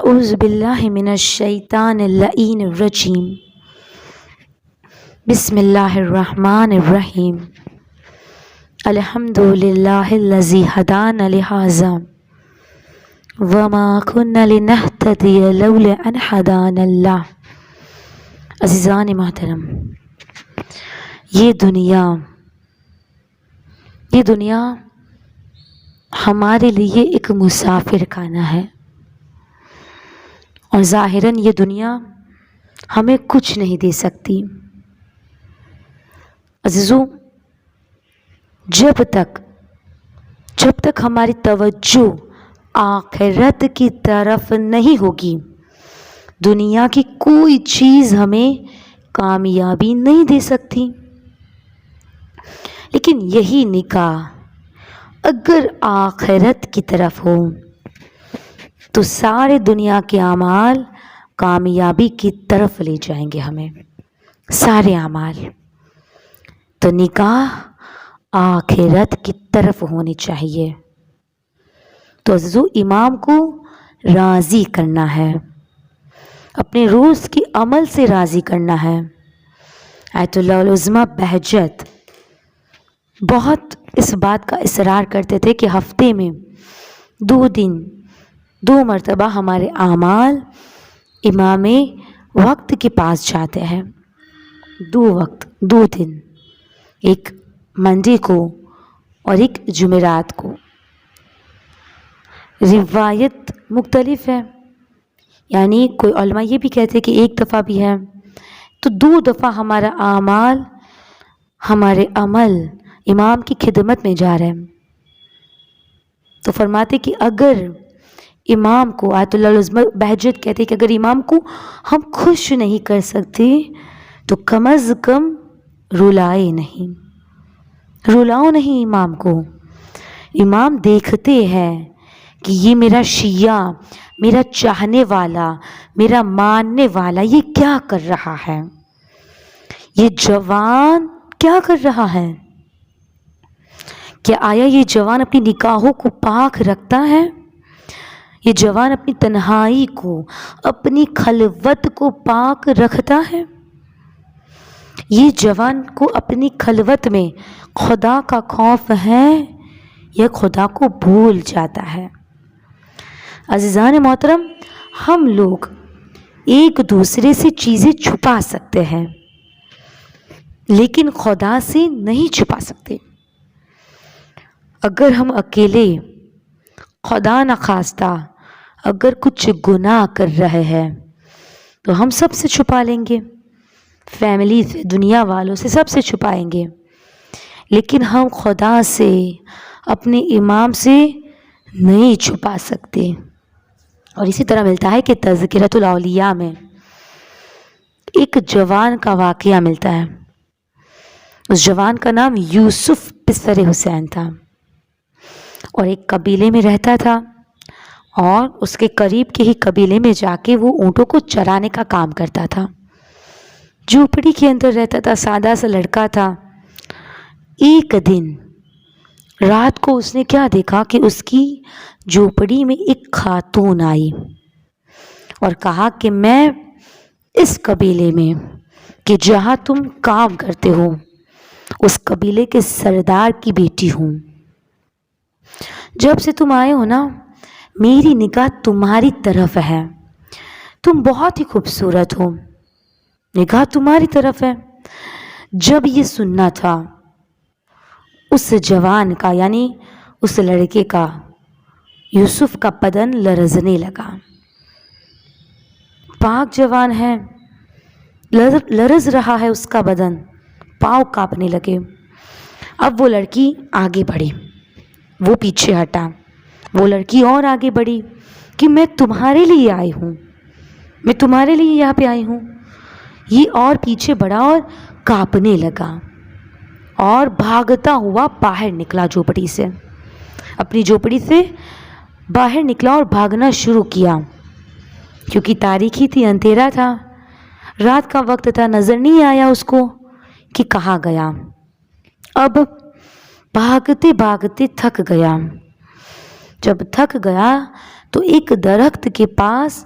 اعوذ باللہ من الشیطان اللعین الرجیم بسم اللہ الرحمن الرحیم الحمد للہ الذی ہدانا لہذا وما كنا لنہتدی لولا ان ہدانا اللہ۔ عزیزان محترم، یہ دنیا ہمارے لیے ایک مسافر خانہ ہے، اور ظاہراً یہ دنیا ہمیں کچھ نہیں دے سکتی۔ عزیزو، جب تک ہماری توجہ آخرت کی طرف نہیں ہوگی، دنیا کی کوئی چیز ہمیں کامیابی نہیں دے سکتی۔ لیکن یہی نکاح اگر آخرت کی طرف ہو تو سارے دنیا کے اعمال کامیابی کی طرف لے جائیں گے ہمیں، سارے اعمال۔ تو نکاح آخرت کی طرف ہونی چاہیے۔ تو عزیزو، امام کو راضی کرنا ہے، اپنے روز کی عمل سے راضی کرنا ہے۔ آیت اللہ العظمہ بہجت بہت اس بات کا اصرار کرتے تھے کہ ہفتے میں 2 مرتبہ ہمارے اعمال امام وقت کے پاس جاتے ہیں۔ 2 دن، ایک منڈے کو اور ایک جمعرات کو۔ روایت مختلف ہے، یعنی کوئی علماء یہ بھی کہتے ہیں کہ 1 دفعہ بھی ہے، تو 2 دفعہ ہمارا اعمال، ہمارے عمل امام کی خدمت میں جا رہے ہیں۔ تو فرماتے کہ اگر امام کو، آیت اللہ العظمہ بہجت کہتے کہ اگر امام کو ہم خوش نہیں کر سکتے تو کم از کم رلاؤ نہیں امام کو۔ امام دیکھتے ہیں کہ یہ میرا شیعہ، میرا چاہنے والا، میرا ماننے والا یہ کیا کر رہا ہے، یہ جوان کیا کر رہا ہے، کیا آیا یہ جوان اپنی نکاحوں کو پاک رکھتا ہے، یہ جوان اپنی تنہائی کو، اپنی خلوت کو پاک رکھتا ہے، یہ جوان کو اپنی خلوت میں خدا کا خوف ہے یا خدا کو بھول جاتا ہے۔ عزیزان محترم، ہم لوگ ایک دوسرے سے چیزیں چھپا سکتے ہیں لیکن خدا سے نہیں چھپا سکتے۔ اگر ہم اکیلے، خدا نخواستہ اگر کچھ گناہ کر رہے ہیں تو ہم سب سے چھپا لیں گے، فیملی سے، دنیا والوں سے، سب سے چھپائیں گے، لیکن ہم خدا سے، اپنے امام سے نہیں چھپا سکتے۔ اور اسی طرح ملتا ہے کہ تذکرۃ الاولیاء میں ایک جوان کا واقعہ ملتا ہے۔ اس جوان کا نام یوسف پسر حسین تھا، اور ایک قبیلے میں رہتا تھا، اور اس کے قریب کے ہی قبیلے میں جا کے وہ اونٹوں کو چرانے کا کام کرتا تھا۔ جھوپڑی کے اندر رہتا تھا، سادہ سا لڑکا تھا۔ ایک دن رات کو اس نے کیا دیکھا کہ اس کی جھوپڑی میں ایک خاتون آئی اور کہا کہ میں اس قبیلے میں کہ جہاں تم کام کرتے ہو اس قبیلے کے سردار کی بیٹی ہوں، جب سے تم آئے ہو نا میری نگاہ تمہاری طرف ہے، تم بہت ہی خوبصورت ہو، نگاہ تمہاری طرف ہے۔ جب یہ سننا تھا اس جوان کا، یعنی اس لڑکے کا، یوسف کا بدن لرزنے لگا۔ پاک جوان ہے، لرز رہا ہے اس کا بدن، پاؤں کانپنے لگے۔ اب وہ لڑکی آگے بڑھی، وہ پیچھے ہٹا، وہ لڑکی اور آگے بڑھی کہ میں تمہارے لیے آئی ہوں، میں تمہارے لیے یہاں پہ آئی ہوں۔ یہ اور پیچھے بڑھا اور کانپنے لگا اور بھاگتا ہوا باہر نکلا جھوپڑی سے، اپنی جھوپڑی سے باہر نکلا اور بھاگنا شروع کیا، کیونکہ تاریکی تھی، اندھیرا تھا، رات کا وقت تھا، نظر نہیں آیا اس کو کہ کہاں گیا۔ اب بھاگتے بھاگتے تھک گیا، جب تھک گیا تو ایک درخت کے پاس